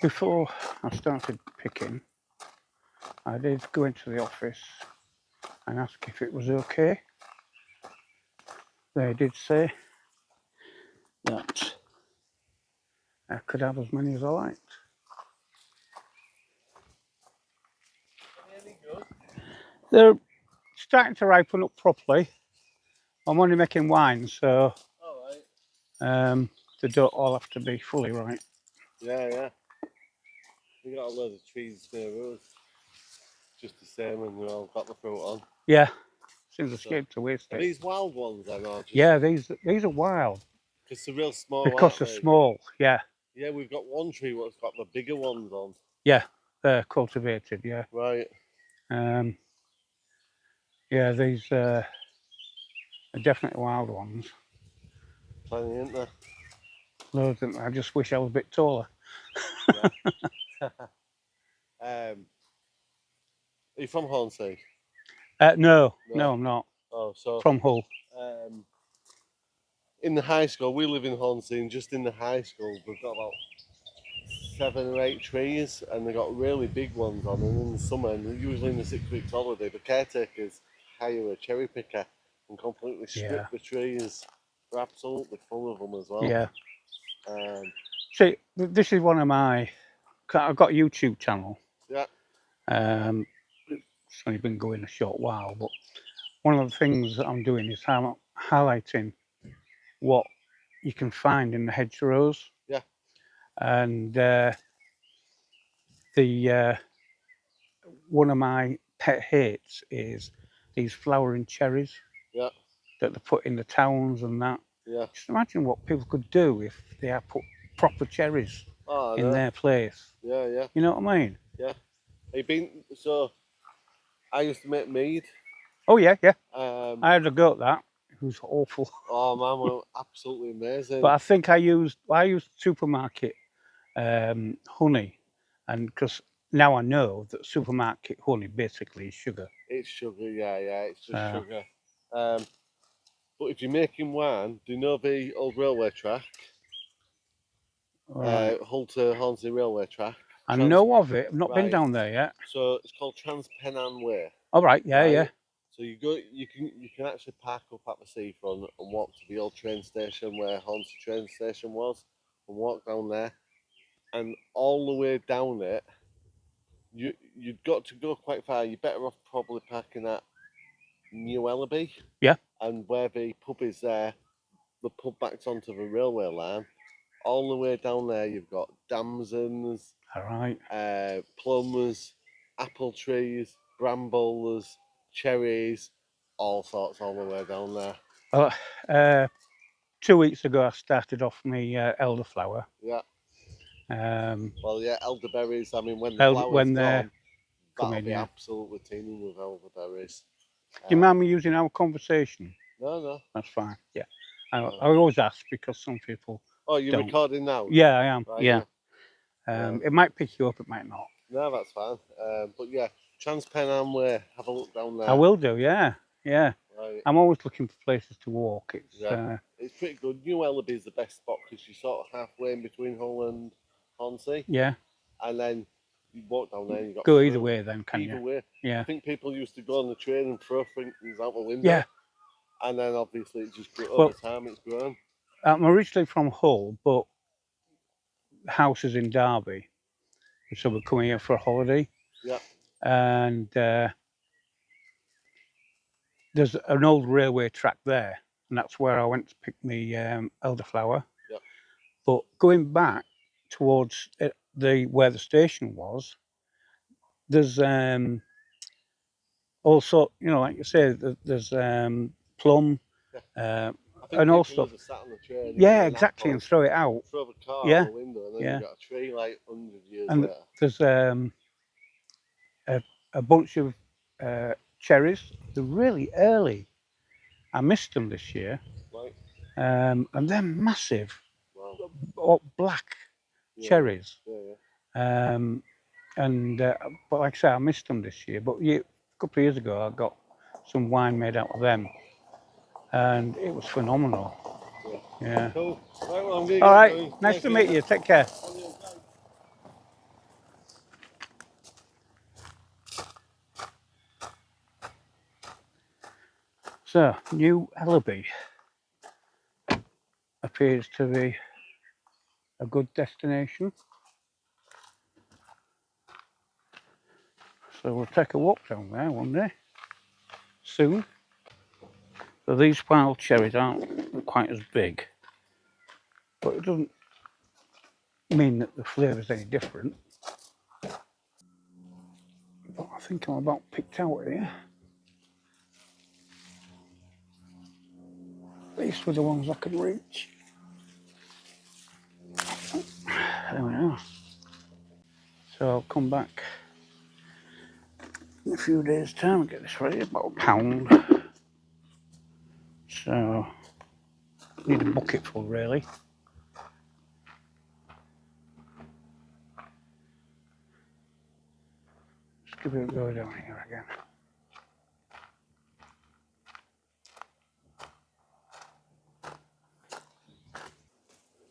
Before I started picking, I did go into the office and ask if it was okay. They did say that I could have as many as I liked. Are they any good? They're starting to ripen up properly. I'm only making wine, so they don't all have to be fully ripe. Yeah. We got a load of trees near us, just the same, and we all got the fruit on. Yeah, seems a shame to waste Are it. these wild ones then, or just? Yeah, these are wild. Because they're real small, Because aren't they're they? small, yeah. Yeah, we've got one tree that's got the bigger ones on. Yeah, they're cultivated, yeah. Right. Yeah, these are definitely wild ones. Plenty, isn't there? Loads of them. I just wish I was a bit taller. Yeah. Are you from Hornsey? No, I'm not. Oh, so From Hull. In the high school, we live in Hornsey, and just in the high school, we've got about 7 or 8 trees, and they've got really big ones on. And in the summer, and usually in the 6 weeks holiday, the caretakers hire a cherry picker and completely strip the trees. They're absolutely full of them as well. Yeah. See, this is one of my. I've got a YouTube channel. Yeah. It's only been going a short while, but one of the things that I'm doing is highlighting what you can find in the hedgerows. Yeah. And one of my pet hates is these flowering cherries. Yeah. That they put in the towns and that. Yeah. Just imagine what people could do if they had put proper cherries in their place. Yeah. You know what I mean? Yeah. So I used to make mead. Oh yeah. I had a go at that. It was awful. Oh man, well, absolutely amazing. But I think I used supermarket honey, and because now I know that supermarket honey basically is sugar. It's sugar, yeah, it's just sugar. But if you're making wine, do you know the old railway track? Right. Hull to Hornsey railway track. I know of it. I've not been down there yet. So it's called Trans-Pennine Way. All right, yeah. So you can actually park up at the seafront and walk to the old train station where Hornsey train station was, and walk down there, and all the way down it, you've got to go quite far. You're better off probably parking at New Ellaby. Yeah. And where the pub is there, the pub backs onto the railway line. All the way down there, you've got damsons, all right, plums, apple trees, brambles, cherries, all sorts all the way down there. Well, 2 weeks ago, I started off my elderflower. Yeah. Well, yeah, elderberries. I mean, when the flowers gone, that'll be absolutely teeming with elderberries. Do you mind me using our conversation? No. That's fine. Yeah. I always ask because some people. Oh, you're recording now? Yeah, I am. Right, yeah. It might pick you up, it might not. No, that's fine. But yeah, Trans-Pennine Way. Have a look down there. I will do. Yeah. Right. I'm always looking for places to walk. It's pretty good. New Ellaby is the best spot because you're sort of halfway in between Hull and Hornsey. Yeah. And then you walk down there and you got go either way then, can you? Either way. Yeah. I think people used to go on the train and throw things out the window. Yeah. And then obviously it just grew over time. It's grown. I'm originally from Hull, but the house is in Derby, so we're coming here for a holiday. Yeah. And there's an old railway track there, and that's where I went to pick my elderflower. Yeah. But going back towards where the station was, there's also, like you say, there's plum, and also sat on the train. Yeah, exactly, and throw it out. Throw the car out the window, and then you've got a tree like 100 years and later. There's a bunch of cherries. They're really early. I missed them this year. Right. And they're massive. Wow. Black cherries. Yeah. But like I say, I missed them this year. But a couple of years ago, I got some wine made out of them, and it was phenomenal. Yeah. Cool. Right, well, I'm gonna All right. Nice to meet you. Take care. So, New Ellaby appears to be a good destination. So we'll take a walk down there one day, soon. So these wild cherries aren't quite as big, but it doesn't mean that the flavour's any different. But I think I'm about picked out here. These were the ones I could reach. There we are. So I'll come back in a few days' time and get this ready, about £1. So, need a bucket full really. Just give it a go down here again.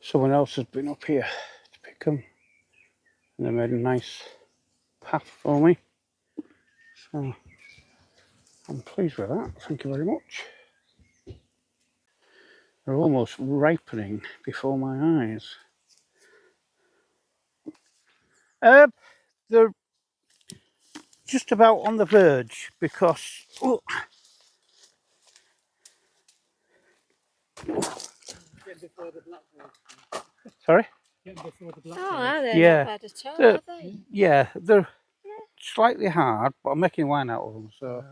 Someone else has been up here to pick them, and they made a nice path for me. So, I'm pleased with that, thank you very much. They're almost ripening before my eyes. They're just about on the verge because... Oh, Before the blackbird. sorry? Before the blackbird. Oh, are they? Yeah. Not bad at all, are they? Yeah, they're slightly hard, but I'm making wine out of them, so...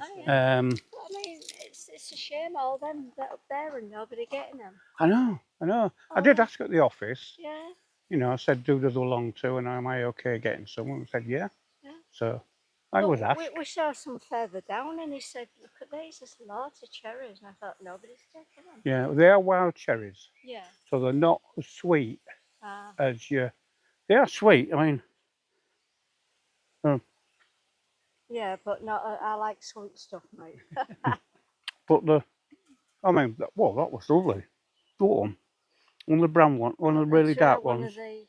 Oh, yeah. Um, Well, I mean, it's a shame all them that up there and nobody getting them. I know. I Oh. did ask at the office, Yeah, you know, I said, do they belong to, and am I okay getting some? And they said, yeah. Yeah. So, I But was asked. we saw some further down and he said, look at these, there's lots of cherries. And I thought, nobody's taking them. Yeah, they are wild cherries, Yeah. so they're not as sweet Ah. as you... They are sweet, I mean... Yeah, but not, I like sweet stuff, mate. But the... I mean, well, that was lovely. Go on. One of the brown ones, one of the really dark one ones. Of the,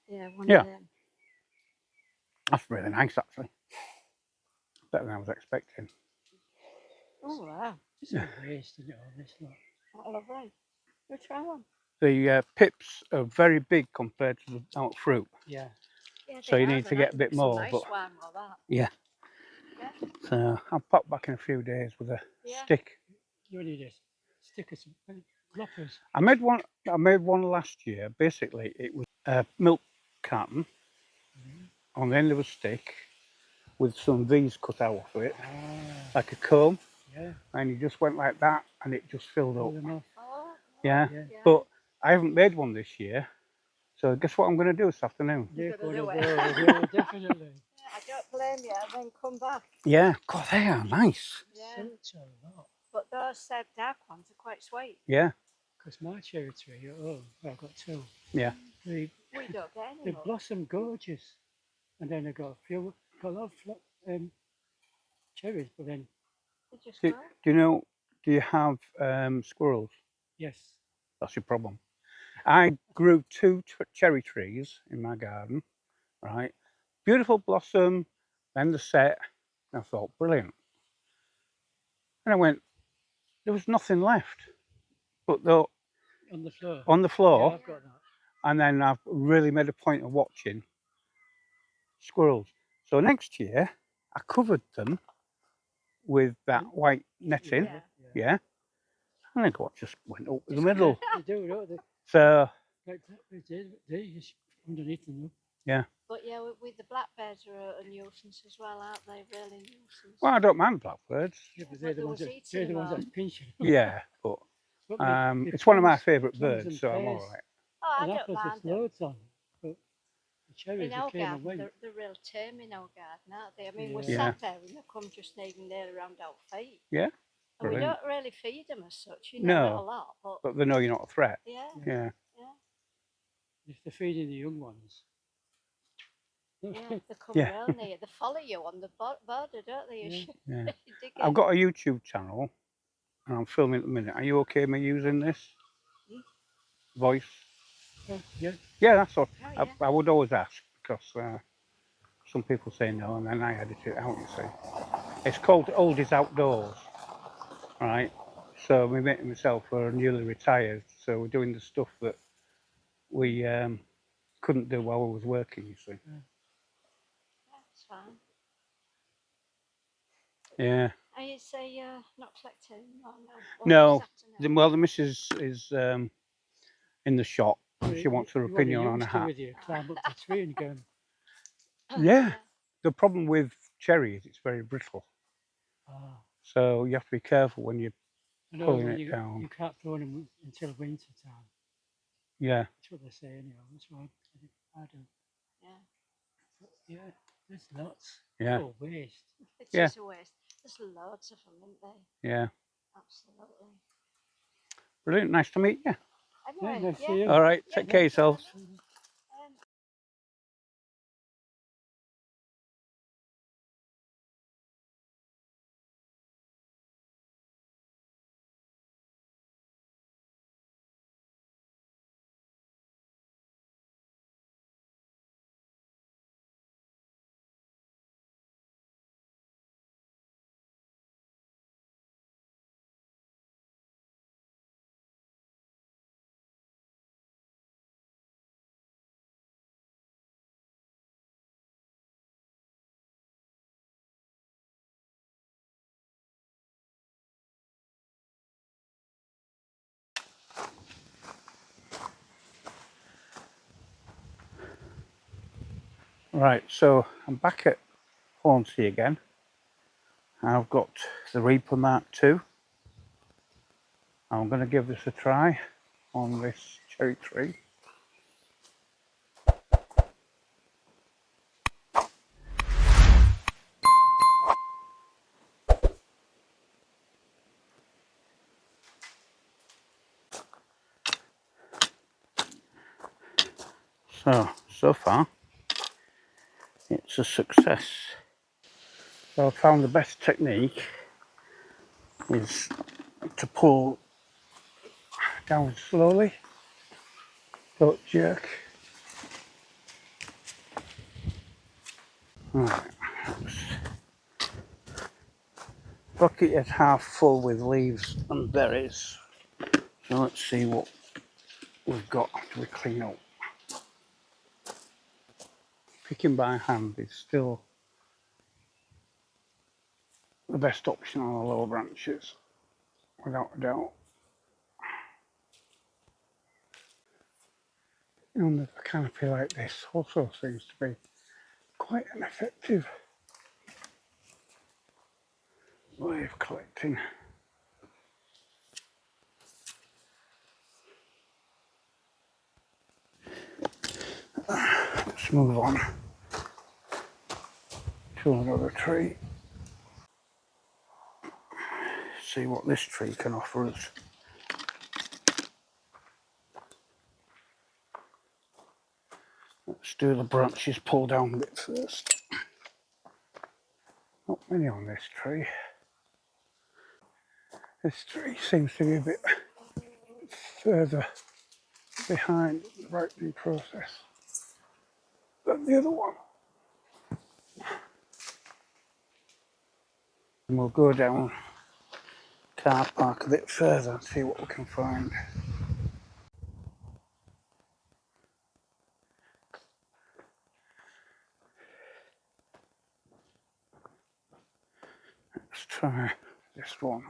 yeah, one Yeah. of them. That's really nice, actually. Better than I was expecting. Oh, wow. It's a waste, isn't it, all this lot? What lovely. You try one. The pips are very big compared to the out fruit. Yeah. Yeah, So they you are, need to they get a bit make some more, nice but- wine with that. Yeah. Yeah. So I'll pop back in a few days with a Yeah. stick. You need a stick of some loppers. I made one last year. Basically, it was a milk carton on the end of a stick with some V's cut out of it, like a comb, Yeah. and you just went like that, and it just filled Pull up. them off. Oh, Yeah. Yeah. yeah. But I haven't made one this year, so guess what I'm going to do this afternoon? They're You're going gonna to do go, it. yeah, definitely. Yeah, I don't blame you, and then come back. Yeah. God, they are nice. Yeah. Such a lot. But those dark ones are quite sweet. Yeah. Because my cherry tree at home, well, I've got two. Yeah. They We don't get any they more. blossom gorgeous. And then I got a lot of cherries, but then, They just Do, grow. do you know? Do you have squirrels? yes. That's your problem. I grew two cherry trees in my garden, right? Beautiful blossom, then the set. And I thought, brilliant. And I went, there was nothing left, but though On the floor. on the Yeah, floor. I've got that. And then I've really made a point of watching squirrels. So next year, I covered them with that white netting, yeah. And then what just went up in the middle. They do, don't they? So Like, they just underneath them. But yeah, with the blackbirds are a nuisance as well, aren't they? Really nuisance. well, I don't mind blackbirds. Yeah, but But they're the they ones was that, eating they're the them ones all. that's pinching. Yeah, but But they it's one of my plums- favourite plums birds, and so I'm pears all right. Oh, I and don't apples, mind there's them. loads on. But the cherries, In they our came and garden, went. they're real tame in our garden, aren't they? I mean, we're Yeah. sat there and they come just nearly around our feet. Yeah, And we brilliant. don't really feed them as such, you know, No. not a lot, but But they know you're not a threat. yeah, Yeah. If they're feeding the young ones. yeah, they come Yeah. real near. They follow you on the border, don't they? Yeah. Yeah. You dig I've in. got a YouTube channel, and I'm filming at the minute. Are you okay me using this voice? Yeah. Yeah, that's all. Oh, yeah. I would always ask because some people say no, and then I edit it out. You see, it's called Oldies Outdoors. right? So my mate and myself are newly retired, so we're doing the stuff that we couldn't do while we was working, you see. That's fine. Yeah. And you say you're not collecting? Oh, no. Well, No, this afternoon. well, the missus is in the shop. She wants her You want a opinion on a youngster hat. with you, climb up the tree and go. Yeah. The problem with cherry is it's very brittle. Ah, So you have to be careful when you're I know pulling it you down. can't throw them until winter time. Yeah. That's what they say anyhow. That's why I don't. Yeah. But yeah, there's lots. Yeah. Oh, waste. It Yeah. is a waste. There's loads of them, isn't there? Yeah. Absolutely. Brilliant. Nice to meet you. Yeah, Anyway, nice to yeah. see you. All right. Yeah, Take care of thank you very yourselves. much. Right. So I'm back at Hornsey again. I've got the Reaper MK2. I'm going to give this a try on this cherry tree. So far, it's a success. So I found the best technique is to pull down slowly, don't jerk. Right. Bucket is half full with leaves and berries. So let's see what we've got to clean up. Picking by hand is still the best option on the lower branches, without a doubt. And a canopy like this also seems to be quite an effective way of collecting. Let's move on to another tree. See what this tree can offer us. Let's do the branches pull down a bit first. Not many on this tree. This tree seems to be a bit further behind the ripening process than the other one. And we'll go down car park a bit further and see what we can find. Let's try this one.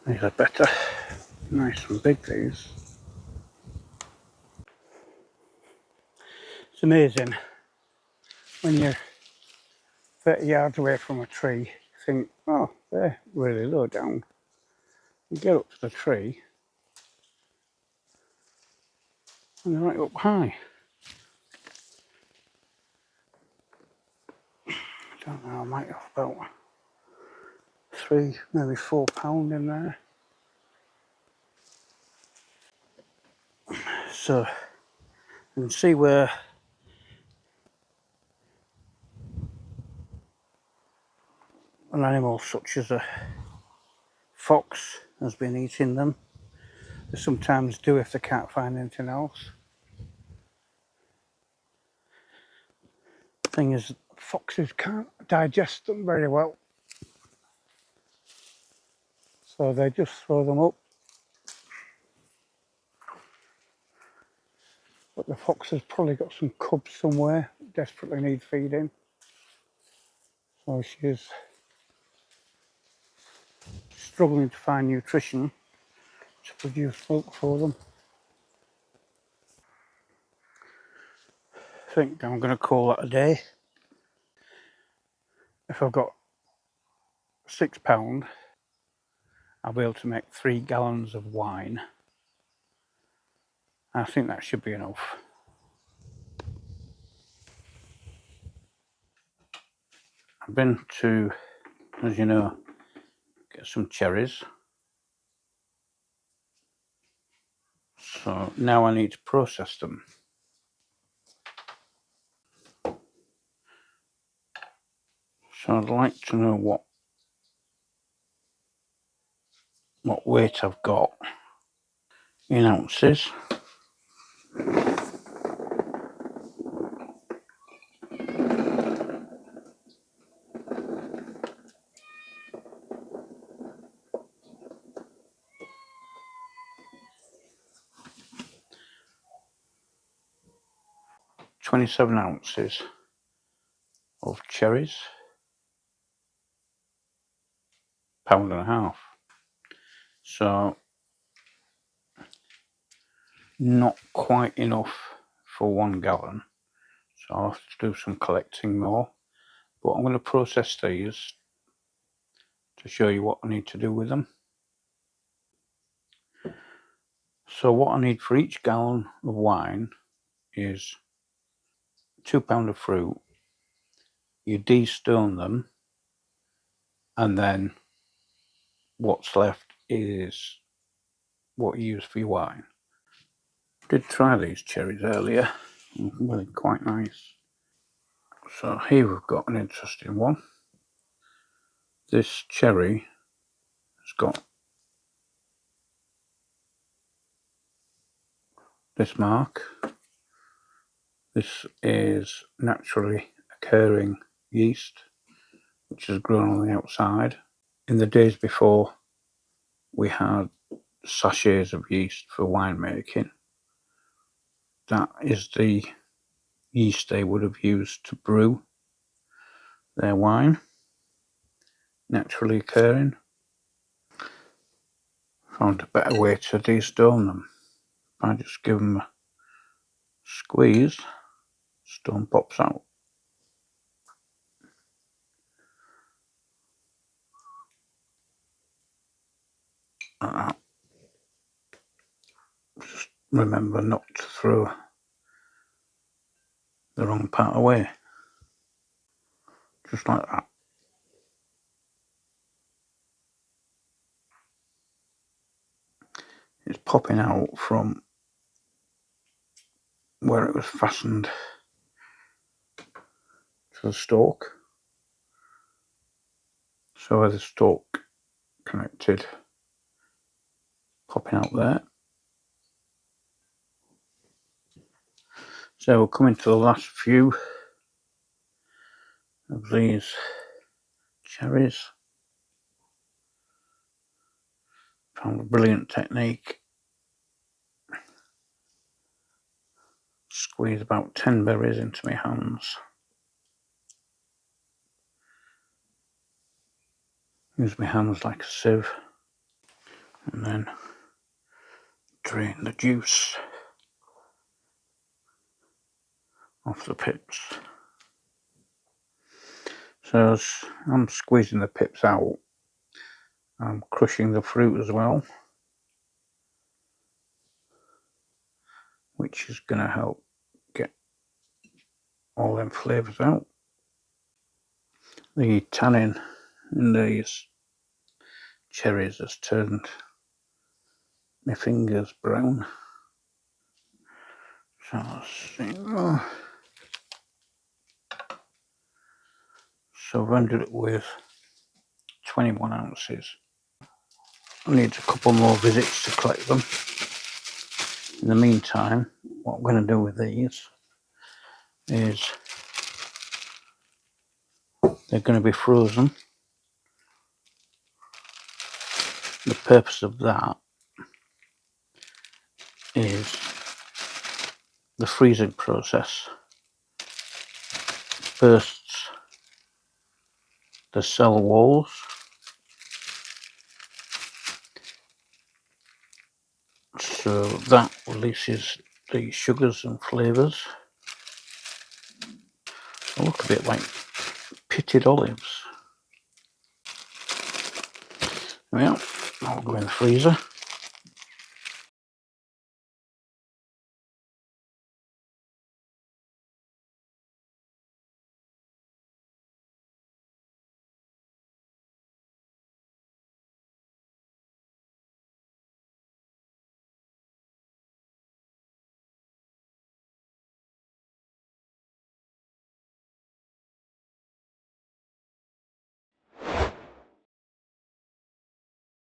These are better. Nice and big, these. It's amazing when you're 30 yards away from a tree, you think, oh, they're really low down. You get up to the tree and they're right up high. I don't know, I might have about 3, maybe 4 pound in there. So you can see where an animal such as a fox has been eating them. They sometimes do if they can't find anything else. The thing is, foxes can't digest them very well, so they just throw them up. But the fox has probably got some cubs somewhere, desperately need feeding. So she's struggling to find nutrition to produce milk for them. I think I'm going to call that a day. If I've got £6, I'll be able to make 3 gallons of wine. I think that should be enough. I've been to, as you know, get some cherries. So now I need to process them. So I'd like to know what weight I've got in ounces. 27 ounces of cherries, £1.5. So not quite enough for 1 gallon. So I'll have to do some collecting more. But I'm going to process these to show you what I need to do with them. So what I need for each gallon of wine is £2 of fruit. You de-stone them, and then what's left is what you use for your wine. Did try these cherries earlier, really quite nice. So here we've got an interesting one. This cherry has got this mark. This is naturally occurring yeast, which has grown on the outside. In the days before, we had sachets of yeast for winemaking. That is the yeast they would have used to brew their wine, naturally occurring. Found a better way to de-stone them. I just give them a squeeze, stone pops out. Like that. Just remember not to throw the wrong part away. Just like that. It's popping out from where it was fastened to the stalk. So where the stalk connected, popping out there. So we're coming to the last few of these cherries. Found a brilliant technique. Squeeze about 10 berries into my hands. Use my hands like a sieve, and then drain the juice off the pips. So as I'm squeezing the pips out, I'm crushing the fruit as well, which is going to help get all them flavours out. The tannin in these cherries has turned my fingers brown. So let's see. So I've ended it with 21 ounces. I need a couple more visits to collect them. In the meantime, what I'm going to do with these is they're going to be frozen. The purpose of that is the freezing process bursts the cell walls, so that releases the sugars and flavours. They look a bit like pitted olives. Well, I'll go in the freezer.